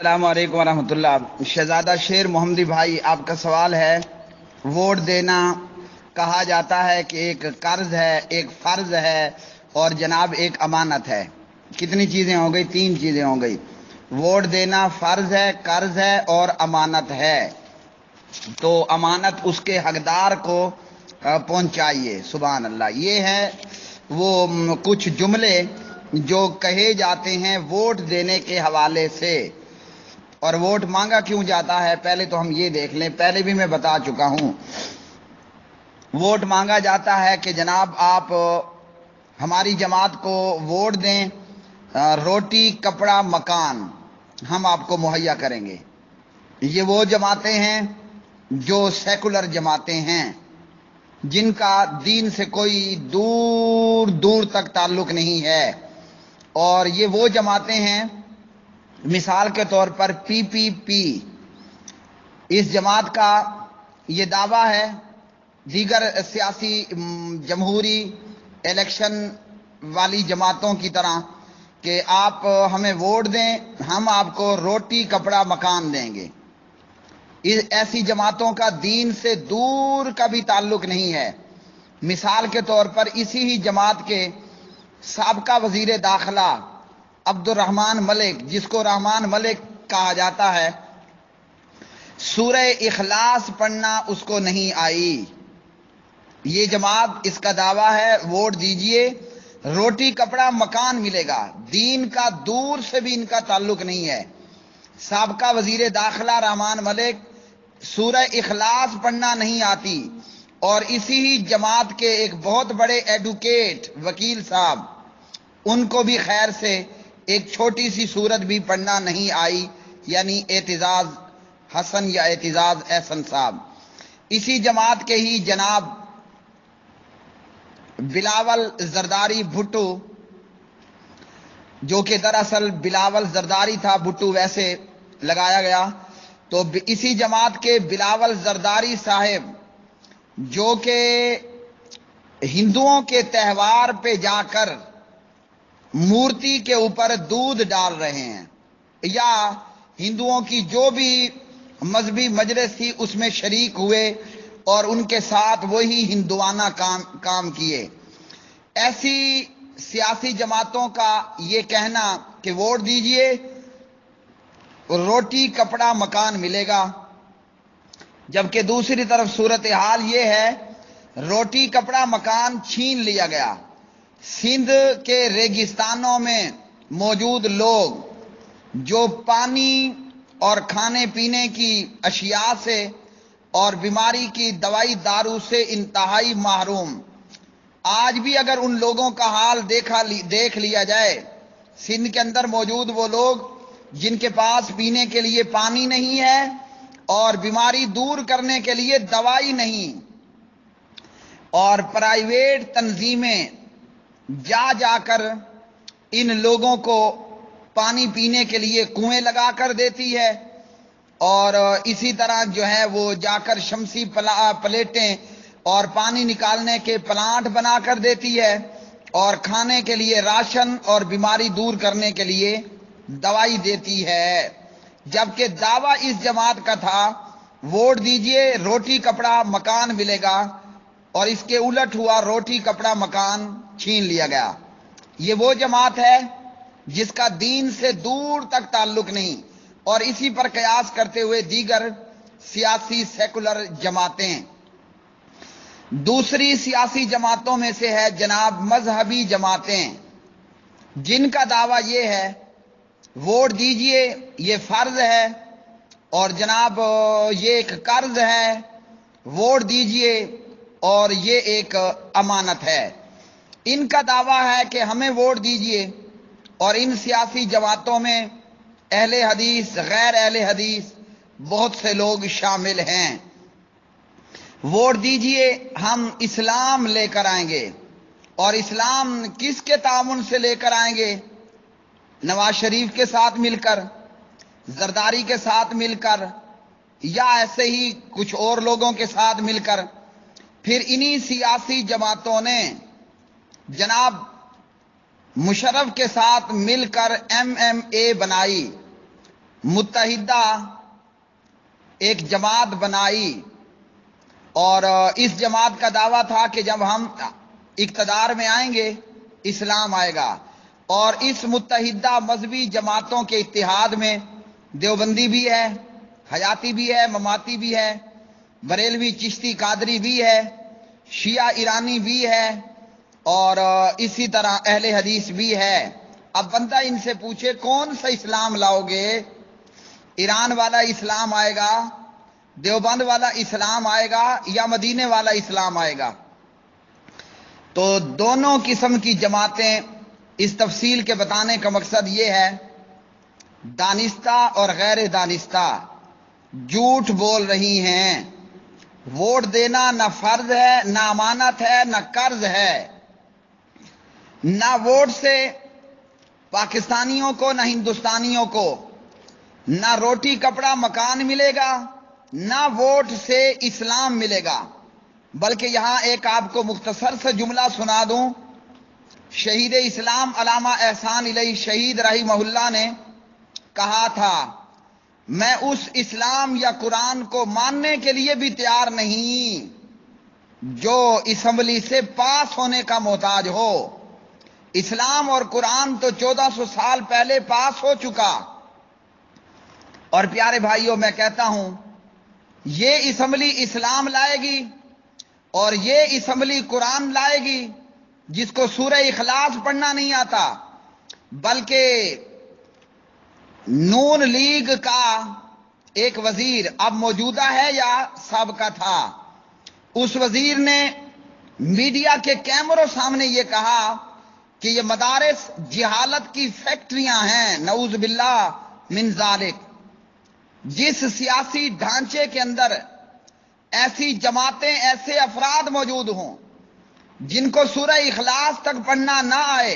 السلام علیکم ورحمۃ اللہ۔ شہزادہ شیر محمدی بھائی، آپ کا سوال ہے، ووٹ دینا کہا جاتا ہے کہ ایک قرض ہے، ایک فرض ہے اور جناب ایک امانت ہے۔ کتنی چیزیں ہو گئی؟ 3 چیزیں ہو گئی۔ ووٹ دینا فرض ہے، قرض ہے اور امانت ہے، تو امانت اس کے حقدار کو پہنچائیے۔ سبحان اللہ۔ یہ ہے وہ کچھ جملے جو کہے جاتے ہیں ووٹ دینے کے حوالے سے۔ اور ووٹ مانگا کیوں جاتا ہے، پہلے تو ہم یہ دیکھ لیں، پہلے بھی میں بتا چکا ہوں۔ ووٹ مانگا جاتا ہے کہ جناب آپ ہماری جماعت کو ووٹ دیں، روٹی کپڑا مکان ہم آپ کو مہیا کریں گے۔ یہ وہ جماعتیں ہیں جو سیکولر جماعتیں ہیں، جن کا دین سے کوئی دور دور تک تعلق نہیں ہے۔ اور یہ وہ جماعتیں ہیں، مثال کے طور پر پی پی پی، اس جماعت کا یہ دعویٰ ہے، دیگر سیاسی جمہوری الیکشن والی جماعتوں کی طرح، کہ آپ ہمیں ووٹ دیں، ہم آپ کو روٹی کپڑا مکان دیں گے۔ ایسی جماعتوں کا دین سے دور کا بھی تعلق نہیں ہے۔ مثال کے طور پر اسی ہی جماعت کے سابقہ وزیر داخلہ عبد الرحمان ملک، جس کو رحمان ملک کہا جاتا ہے، سورہ اخلاص پڑھنا اس کو نہیں آئی۔ یہ جماعت، اس کا دعویٰ ہے ووٹ دیجئے روٹی کپڑا مکان ملے گا، دین کا دور سے بھی ان کا تعلق نہیں ہے۔ سابقہ وزیر داخلہ رحمان ملک سورہ اخلاص پڑھنا نہیں آتی، اور اسی ہی جماعت کے ایک بہت بڑے ایڈوکیٹ وکیل صاحب، ان کو بھی خیر سے ایک چھوٹی سی سورت بھی پڑھنا نہیں آئی، یعنی اعتزاز حسن یا اعتزاز احسن صاحب۔ اسی جماعت کے ہی جناب بلاول زرداری بھٹو، جو کہ دراصل بلاول زرداری تھا، بھٹو ویسے لگایا گیا، تو اسی جماعت کے بلاول زرداری صاحب، جو کہ ہندوؤں کے تہوار پہ جا کر مورتی کے اوپر دودھ ڈال رہے ہیں، یا ہندوؤں کی جو بھی مذہبی مجلس تھی اس میں شریک ہوئے اور ان کے ساتھ وہی ہندوانہ کام کیے۔ ایسی سیاسی جماعتوں کا یہ کہنا کہ ووٹ دیجئے روٹی کپڑا مکان ملے گا، جبکہ دوسری طرف صورتحال یہ ہے روٹی کپڑا مکان چھین لیا گیا۔ سندھ کے ریگستانوں میں موجود لوگ جو پانی اور کھانے پینے کی اشیاء سے اور بیماری کی دوائی دارو سے انتہائی محروم، آج بھی اگر ان لوگوں کا حال دیکھ لیا جائے، سندھ کے اندر موجود وہ لوگ جن کے پاس پینے کے لیے پانی نہیں ہے اور بیماری دور کرنے کے لیے دوائی نہیں، اور پرائیویٹ تنظیمیں جا کر ان لوگوں کو پانی پینے کے لیے کنویں لگا کر دیتی ہے، اور اسی طرح جو ہے وہ جا کر شمسی پلیٹیں اور پانی نکالنے کے پلانٹ بنا کر دیتی ہے، اور کھانے کے لیے راشن اور بیماری دور کرنے کے لیے دوائی دیتی ہے۔ جبکہ دعویٰ اس جماعت کا تھا ووٹ دیجئے روٹی کپڑا مکان ملے گا، اور اس کے الٹ ہوا، روٹی کپڑا مکان چھین لیا گیا۔ یہ وہ جماعت ہے جس کا دین سے دور تک تعلق نہیں، اور اسی پر قیاس کرتے ہوئے دیگر سیاسی سیکولر جماعتیں۔ دوسری سیاسی جماعتوں میں سے ہے جناب مذہبی جماعتیں، جن کا دعویٰ یہ ہے ووٹ دیجئے یہ فرض ہے، اور جناب یہ ایک قرض ہے، ووٹ دیجئے اور یہ ایک امانت ہے۔ ان کا دعویٰ ہے کہ ہمیں ووٹ دیجئے، اور ان سیاسی جماعتوں میں اہل حدیث، غیر اہل حدیث بہت سے لوگ شامل ہیں۔ ووٹ دیجئے ہم اسلام لے کر آئیں گے، اور اسلام کس کے تعاون سے لے کر آئیں گے؟ نواز شریف کے ساتھ مل کر، زرداری کے ساتھ مل کر، یا ایسے ہی کچھ اور لوگوں کے ساتھ مل کر؟ پھر انہی سیاسی جماعتوں نے جناب مشرف کے ساتھ مل کر ایم ایم اے بنائی، متحدہ ایک جماعت بنائی اور اس جماعت کا دعویٰ تھا کہ جب ہم اقتدار میں آئیں گے اسلام آئے گا، اور اس متحدہ مذہبی جماعتوں کے اتحاد میں دیوبندی بھی ہے، حیاتی بھی ہے، مماتی بھی ہے، بریلوی چشتی قادری بھی ہے، شیعہ ایرانی بھی ہے، اور اسی طرح اہل حدیث بھی ہے۔ اب بندہ ان سے پوچھے کون سا اسلام لاؤ گے؟ ایران والا اسلام آئے گا، دیوبند والا اسلام آئے گا، یا مدینے والا اسلام آئے گا؟ تو دونوں قسم کی جماعتیں، اس تفصیل کے بتانے کا مقصد یہ ہے، دانستہ اور غیر دانستہ جھوٹ بول رہی ہیں۔ ووٹ دینا نہ فرض ہے، نہ امانت ہے، نہ قرض ہے۔ نہ ووٹ سے پاکستانیوں کو، نہ ہندوستانیوں کو، نہ روٹی کپڑا مکان ملے گا، نہ ووٹ سے اسلام ملے گا۔ بلکہ یہاں ایک آپ کو مختصر سے جملہ سنا دوں۔ شہید اسلام علامہ احسان علیہ شہید رحمہ اللہ نے کہا تھا، میں اس اسلام یا قرآن کو ماننے کے لیے بھی تیار نہیں جو اسمبلی سے پاس ہونے کا محتاج ہو۔ اسلام اور قرآن تو 1400 سال پہلے پاس ہو چکا۔ اور پیارے بھائیوں، میں کہتا ہوں یہ اسمبلی اسلام لائے گی اور یہ اسمبلی قرآن لائے گی جس کو سورہ اخلاص پڑھنا نہیں آتا، بلکہ نون لیگ کا ایک وزیر، اب موجودہ ہے یا سابقہ تھا، اس وزیر نے میڈیا کے کیمروں سامنے یہ کہا کہ یہ مدارس جہالت کی فیکٹریاں ہیں، نعوذ باللہ من ذالک۔ جس سیاسی ڈھانچے کے اندر ایسی جماعتیں، ایسے افراد موجود ہوں جن کو سورہ اخلاص تک پڑھنا نہ آئے،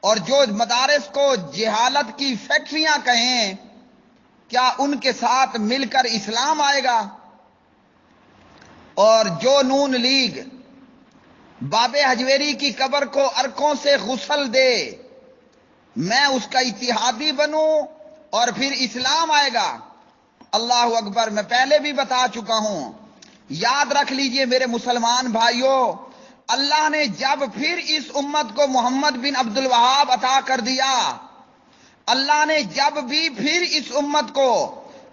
اور جو مدارس کو جہالت کی فیکٹریاں کہیں، کیا ان کے ساتھ مل کر اسلام آئے گا؟ اور جو نون لیگ باب حجویری کی قبر کو عرقوں سے غسل دے، میں اس کا اتحادی بنوں اور پھر اسلام آئے گا۔ اللہ اکبر! میں پہلے بھی بتا چکا ہوں، یاد رکھ لیجئے میرے مسلمان بھائیوں، اللہ نے جب پھر اس امت کو محمد بن عبد الوہاب عطا کر دیا، اللہ نے جب بھی پھر اس امت کو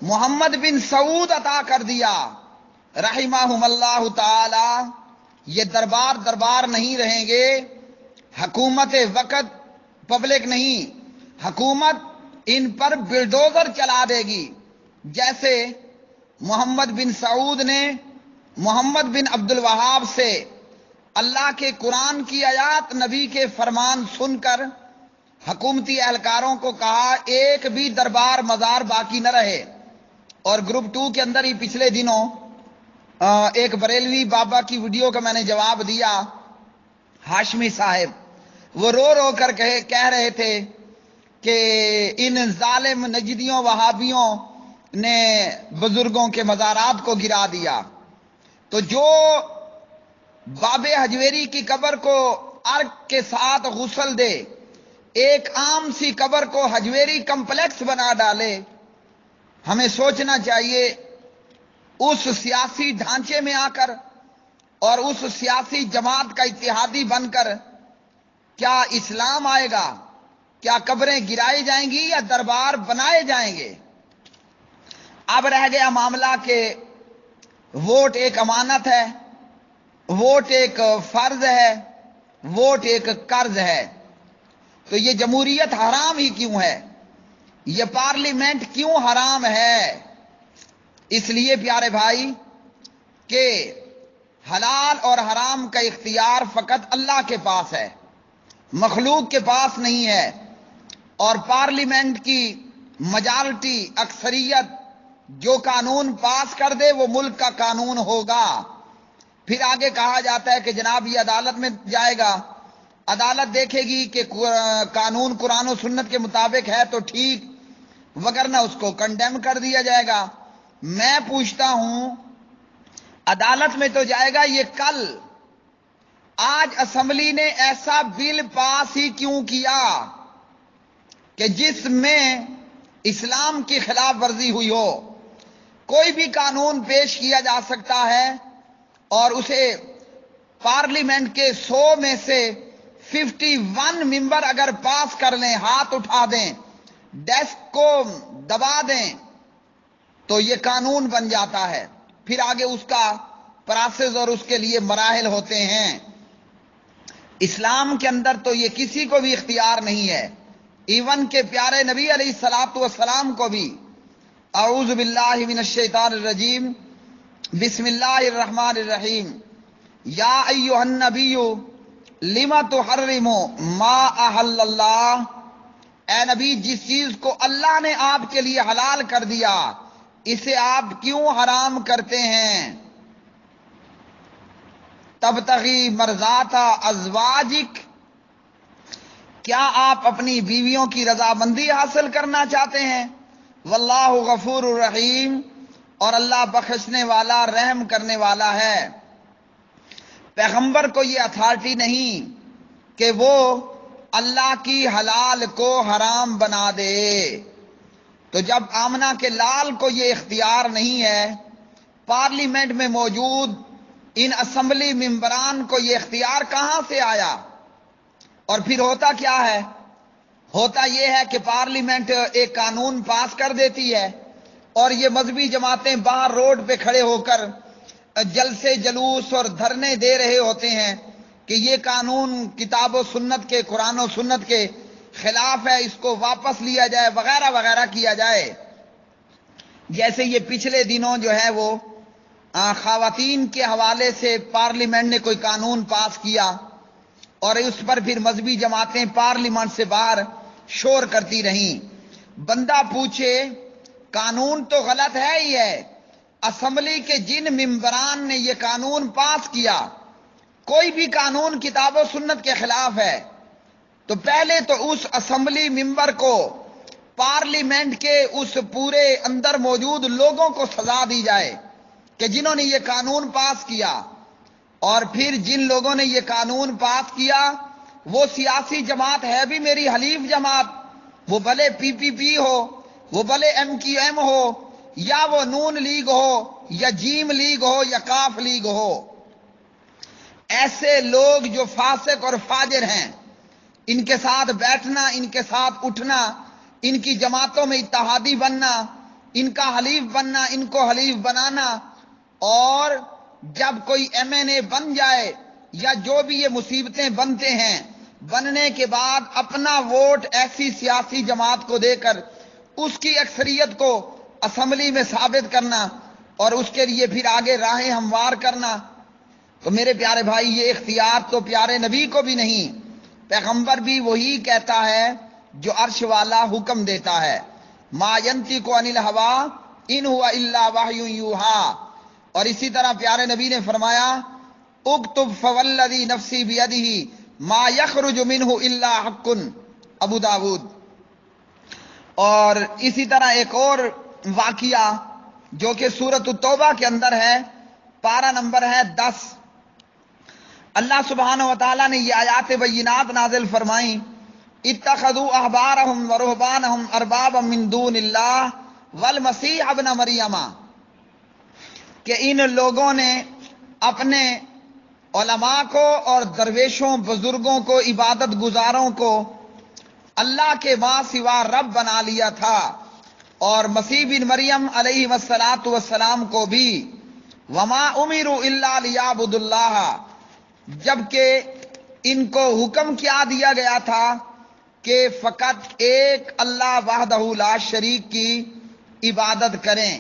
محمد بن سعود عطا کر دیا رحمہم اللہ تعالی، یہ دربار نہیں رہیں گے، حکومت وقت پبلک نہیں، حکومت ان پر بلڈوزر چلا دے گی۔ جیسے محمد بن سعود نے محمد بن عبد الوہاب سے اللہ کے قرآن کی آیات، نبی کے فرمان سن کر حکومتی اہلکاروں کو کہا ایک بھی دربار مزار باقی نہ رہے۔ اور گروپ 2 کے اندر ہی پچھلے دنوں ایک بریلوی بابا کی ویڈیو کا میں نے جواب دیا، ہاشمی صاحب وہ رو رو کر کہہ رہے تھے کہ ان ظالم نجدیوں وہابیوں نے بزرگوں کے مزارات کو گرا دیا۔ تو جو باب حجویری کی قبر کو عرق کے ساتھ غسل دے، ایک عام سی قبر کو حجویری کمپلیکس بنا ڈالے، ہمیں سوچنا چاہیے اس سیاسی ڈھانچے میں آ کر اور اس سیاسی جماعت کا اتحادی بن کر کیا اسلام آئے گا؟ کیا قبریں گرائی جائیں گی یا دربار بنائے جائیں گے؟ اب رہ گیا معاملہ کہ ووٹ ایک امانت ہے، ووٹ ایک فرض ہے، ووٹ ایک قرض ہے۔ تو یہ جمہوریت حرام ہی کیوں ہے؟ یہ پارلیمنٹ کیوں حرام ہے؟ اس لیے پیارے بھائی کہ حلال اور حرام کا اختیار فقط اللہ کے پاس ہے، مخلوق کے پاس نہیں ہے۔ اور پارلیمنٹ کی میجارٹی، اکثریت جو قانون پاس کر دے وہ ملک کا قانون ہوگا۔ پھر آگے کہا جاتا ہے کہ جناب یہ عدالت میں جائے گا، عدالت دیکھے گی کہ قانون قرآن و سنت کے مطابق ہے تو ٹھیک، وگرنہ اس کو کنڈیم کر دیا جائے گا۔ میں پوچھتا ہوں عدالت میں تو جائے گا یہ کل، آج اسمبلی نے ایسا بل پاس ہی کیوں کیا کہ جس میں اسلام کی خلاف ورزی ہوئی ہو، کوئی بھی قانون پیش کیا جا سکتا ہے اور اسے پارلیمنٹ کے 100 میں سے 51 ممبر اگر پاس کر لیں، ہاتھ اٹھا دیں، ڈیسک کو دبا دیں، تو یہ قانون بن جاتا ہے۔ پھر آگے اس کا پروسیس اور اس کے لیے مراحل ہوتے ہیں۔ اسلام کے اندر تو یہ کسی کو بھی اختیار نہیں ہے، ایون کہ پیارے نبی علیہ الصلوۃ والسلام کو بھی۔ اعوذ باللہ من الشیطان الرجیم، بسم اللہ الرحمن الرحیم، یا ایھا النبی لم تحرم ما احل اللہ، اے نبی جس چیز کو اللہ نے آپ کے لیے حلال کر دیا اسے آپ کیوں حرام کرتے ہیں؟ تبتغی مرضات ازواجک، کیا آپ اپنی بیویوں کی رضامندی حاصل کرنا چاہتے ہیں؟ واللہ غفور الرحیم، اور اللہ بخشنے والا رحم کرنے والا ہے۔ پیغمبر کو یہ اتھارٹی نہیں کہ وہ اللہ کی حلال کو حرام بنا دے۔ تو جب آمنہ کے لال کو یہ اختیار نہیں ہے، پارلیمنٹ میں موجود ان اسمبلی ممبران کو یہ اختیار کہاں سے آیا؟ اور پھر ہوتا کیا ہے؟ ہوتا یہ ہے کہ پارلیمنٹ ایک قانون پاس کر دیتی ہے اور یہ مذہبی جماعتیں باہر روڈ پہ کھڑے ہو کر جلسے جلوس اور دھرنے دے رہے ہوتے ہیں کہ یہ قانون کتاب و سنت کے، قرآن و سنت کے خلاف ہے، اس کو واپس لیا جائے، وغیرہ وغیرہ کیا جائے۔ جیسے یہ پچھلے دنوں جو ہے وہ خواتین کے حوالے سے پارلیمنٹ نے کوئی قانون پاس کیا اور اس پر پھر مذہبی جماعتیں پارلیمنٹ سے باہر شور کرتی رہیں۔ بندہ پوچھے قانون تو غلط ہے ہی ہے، اسمبلی کے جن ممبران نے یہ قانون پاس کیا، کوئی بھی قانون کتاب و سنت کے خلاف ہے، تو پہلے تو اس اسمبلی ممبر کو پارلیمنٹ کے اس پورے اندر موجود لوگوں کو سزا دی جائے کہ جنہوں نے یہ قانون پاس کیا، اور پھر جن لوگوں نے یہ قانون پاس کیا وہ سیاسی جماعت ہے بھی میری حلیف جماعت، وہ بھلے پی پی پی ہو، وہ بھلے ایم کیو ایم ہو، یا وہ نون لیگ ہو، یا جیم لیگ ہو، یا کاف لیگ ہو، ایسے لوگ جو فاسق اور فاجر ہیں، ان کے ساتھ بیٹھنا، ان کے ساتھ اٹھنا، ان کی جماعتوں میں اتحادی بننا، ان کا حلیف بننا، ان کو حلیف بنانا، اور جب کوئی ایم این اے بن جائے یا جو بھی یہ مصیبتیں بنتے ہیں، بننے کے بعد اپنا ووٹ ایسی سیاسی جماعت کو دے کر اس کی اکثریت کو اسمبلی میں ثابت کرنا اور اس کے لیے پھر آگے راہیں ہموار کرنا۔ تو میرے پیارے بھائی، یہ اختیار تو پیارے نبی کو بھی نہیں، پیغمبر بھی وہی کہتا ہے جو عرش والا حکم دیتا ہے، ما ینطق عن الہوا ان ہوا الا وحی یوحی۔ اور اسی طرح پیارے نبی نے فرمایا، اکتب فوالذی نفسی بیدہ ما یخرج منہ الا حق، ابو داود۔ اور اسی طرح ایک اور واقعہ جو کہ سورۃ التوبہ کے اندر ہے، پارہ نمبر ہے 10، اللہ سبحانہ و تعالیٰ نے یہ آیات بینات نازل فرمائیں، اتخذوا احبارهم ورهبانهم اربابا من دون اللہ والمسیح ابن مریم، کہ ان لوگوں نے اپنے علماء کو اور درویشوں، بزرگوں کو، عبادت گزاروں کو اللہ کے ماں سوا رب بنا لیا تھا، اور مسیح بن مریم علیہ السلام کو بھی، وما امروا الا لیعبدوا اللہ، جبکہ ان کو حکم کیا دیا گیا تھا کہ فقط ایک اللہ وحدہ لا شریک کی عبادت کریں۔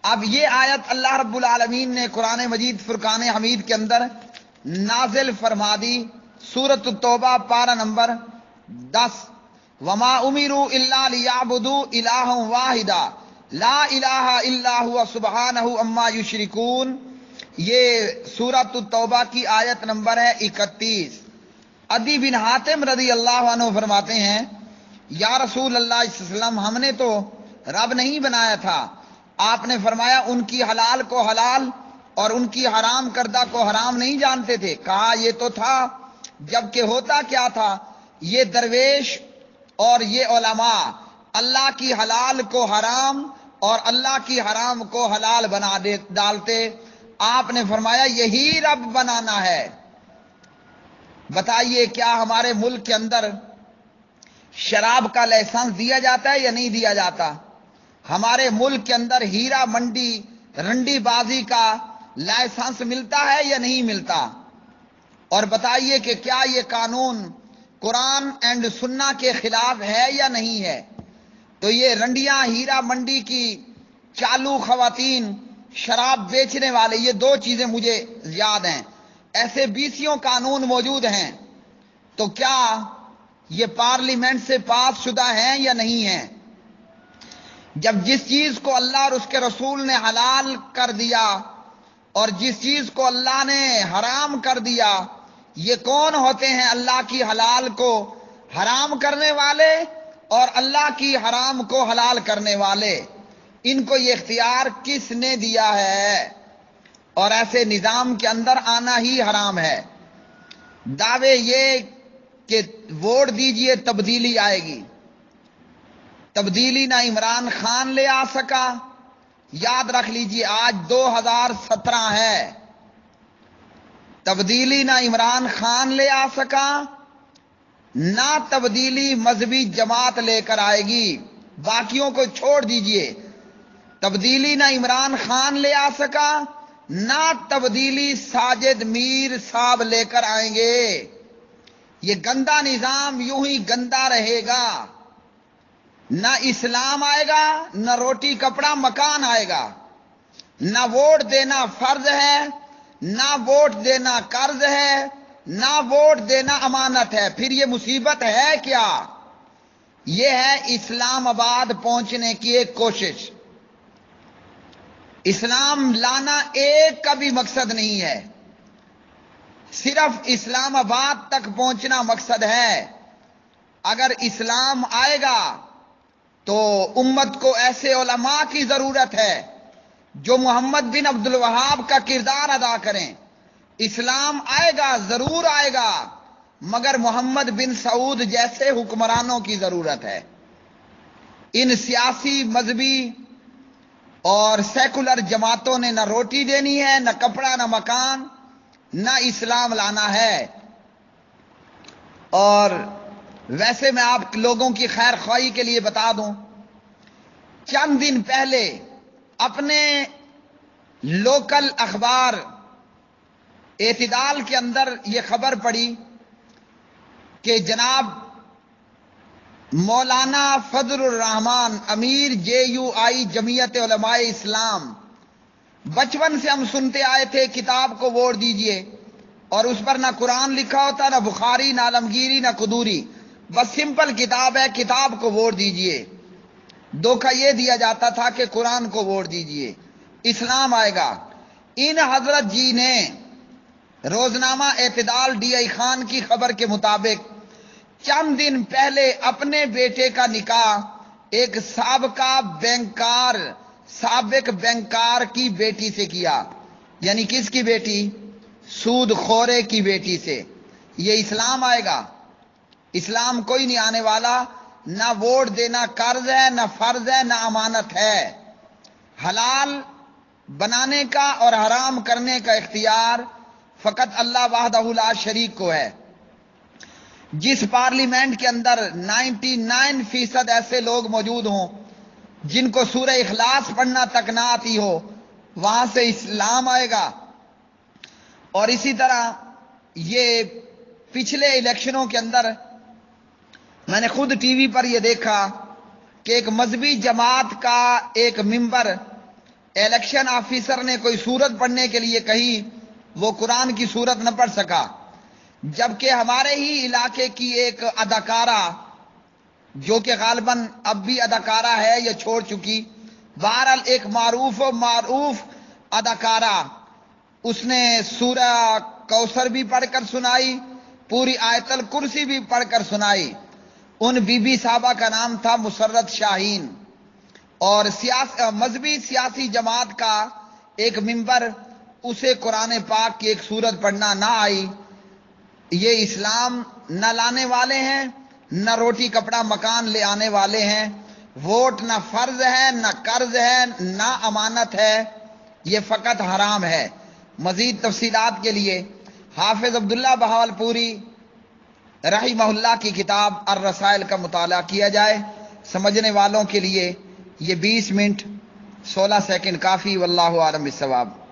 اب یہ آیت اللہ رب العالمین نے قرآن مجید فرقان حمید کے اندر نازل فرما دی، سورۃ التوبہ پارہ نمبر 10، وما امروا الا لیعبدوا الہا واحدا لا الہ الا هو سبحانہ عما یشرکون۔ یہ سورۃ التوبہ کی آیت نمبر ہے 31۔ عدی بن حاتم رضی اللہ عنہ فرماتے ہیں، یا رسول اللہ صلی اللہ علیہ وسلم، ہم نے تو رب نہیں بنایا تھا۔ آپ نے فرمایا ان کی حلال کو حلال اور ان کی حرام کردہ کو حرام نہیں جانتے تھے؟ کہا یہ تو تھا، جبکہ ہوتا کیا تھا، یہ درویش اور یہ علماء اللہ کی حلال کو حرام اور اللہ کی حرام کو حلال بنا ڈالتے۔ آپ نے فرمایا یہی رب بنانا ہے۔ بتائیے کیا ہمارے ملک کے اندر شراب کا لائسنس دیا جاتا ہے یا نہیں دیا جاتا؟ ہمارے ملک کے اندر ہیرا منڈی رنڈی بازی کا لائسنس ملتا ہے یا نہیں ملتا؟ اور بتائیے کہ کیا یہ قانون قرآن اینڈ سنہ کے خلاف ہے یا نہیں ہے؟ تو یہ رنڈیاں ہیرا منڈی کی چالو خواتین شراب بیچنے والے، یہ دو چیزیں مجھے یاد ہیں، ایسے بیسیوں قانون موجود ہیں۔ تو کیا یہ پارلیمنٹ سے پاس شدہ ہیں یا نہیں ہیں؟ جب جس چیز کو اللہ اور اس کے رسول نے حلال کر دیا اور جس چیز کو اللہ نے حرام کر دیا، یہ کون ہوتے ہیں اللہ کی حلال کو حرام کرنے والے اور اللہ کی حرام کو حلال کرنے والے؟ ان کو یہ اختیار کس نے دیا ہے؟ اور ایسے نظام کے اندر آنا ہی حرام ہے۔ دعوے یہ کہ ووٹ دیجئے تبدیلی آئے گی، تبدیلی نہ عمران خان لے آ سکا۔ یاد رکھ لیجئے آج 2017 ہے، تبدیلی نہ عمران خان لے آ سکا، نہ تبدیلی مذہبی جماعت لے کر آئے گی۔ باقیوں کو چھوڑ دیجئے، تبدیلی نہ عمران خان لے آ سکا، نہ تبدیلی ساجد میر صاحب لے کر آئیں گے۔ یہ گندا نظام یوں ہی گندا رہے گا، نہ اسلام آئے گا، نہ روٹی کپڑا مکان آئے گا۔ نہ ووٹ دینا فرض ہے، نہ ووٹ دینا قرض ہے، نہ ووٹ دینا امانت ہے۔ پھر یہ مصیبت ہے کیا؟ یہ ہے اسلام آباد پہنچنے کی ایک کوشش۔ اسلام لانا ایک کا بھی مقصد نہیں ہے، صرف اسلام آباد تک پہنچنا مقصد ہے۔ اگر اسلام آئے گا تو امت کو ایسے علماء کی ضرورت ہے جو محمد بن عبد الوہاب کا کردار ادا کریں۔ اسلام آئے گا، ضرور آئے گا، مگر محمد بن سعود جیسے حکمرانوں کی ضرورت ہے۔ ان سیاسی، مذہبی اور سیکولر جماعتوں نے نہ روٹی دینی ہے، نہ کپڑا، نہ مکان، نہ اسلام لانا ہے۔ اور ویسے میں آپ لوگوں کی خیر خواہی کے لیے بتا دوں، چند دن پہلے اپنے لوکل اخبار اعتدال کے اندر یہ خبر پڑی کہ جناب مولانا فضل الرحمان امیر JUI جمعیت علماء اسلام، بچپن سے ہم سنتے آئے تھے کتاب کو ووٹ دیجئے، اور اس پر نہ قرآن لکھا ہوتا، نہ بخاری، نہ عالمگیری، نہ قدوری، بس سمپل کتاب ہے، کتاب کو ووٹ دیجئے۔ دھوکہ یہ دیا جاتا تھا کہ قرآن کو ووٹ دیجئے، اسلام آئے گا۔ ان حضرت جی نے روزنامہ اعتدال DI خان کی خبر کے مطابق چند دن پہلے اپنے بیٹے کا نکاح ایک سابق بینکار کی بیٹی سے کیا۔ یعنی کس کی بیٹی؟ سود خورے کی بیٹی سے۔ یہ اسلام آئے گا؟ اسلام کوئی نہیں آنے والا۔ نہ ووٹ دینا قرض ہے، نہ فرض ہے، نہ امانت ہے۔ حلال بنانے کا اور حرام کرنے کا اختیار فقط اللہ وحدہ لا شریک کو ہے۔ جس پارلیمنٹ کے اندر 99% ایسے لوگ موجود ہوں جن کو سورہ اخلاص پڑھنا تک نہ آتی ہو، وہاں سے اسلام آئے گا۔ اور اسی طرح یہ پچھلے الیکشنوں کے اندر میں نے خود ٹی وی پر یہ دیکھا کہ ایک مذہبی جماعت کا ایک ممبر الیکشن آفیسر نے کوئی سورت پڑھنے کے لیے کہی، وہ قرآن کی سورت نہ پڑھ سکا، جبکہ ہمارے ہی علاقے کی ایک اداکارہ جو کہ غالباً اب بھی اداکارہ ہے یا چھوڑ چکی، بہرحال ایک معروف اداکارہ، اس نے سورہ کوثر بھی پڑھ کر سنائی، پوری آیت الکرسی بھی پڑھ کر سنائی۔ ان بی بی صاحبہ کا نام تھا مسرت شاہین۔ اور مذہبی سیاسی جماعت کا ایک ممبر، اسے قرآن پاک کی ایک سورت پڑھنا نہ آئی۔ یہ اسلام نہ لانے والے ہیں، نہ روٹی کپڑا مکان لے آنے والے ہیں۔ ووٹ نہ فرض ہے، نہ قرض ہے، نہ امانت ہے، یہ فقط حرام ہے۔ مزید تفصیلات کے لیے حافظ عبداللہ بہاولپوری رحمہ اللہ کی کتاب الرسائل کا مطالعہ کیا جائے۔ سمجھنے والوں کے لیے یہ 20 منٹ 16 سیکنڈ کافی۔ واللہ اعلم بالصواب۔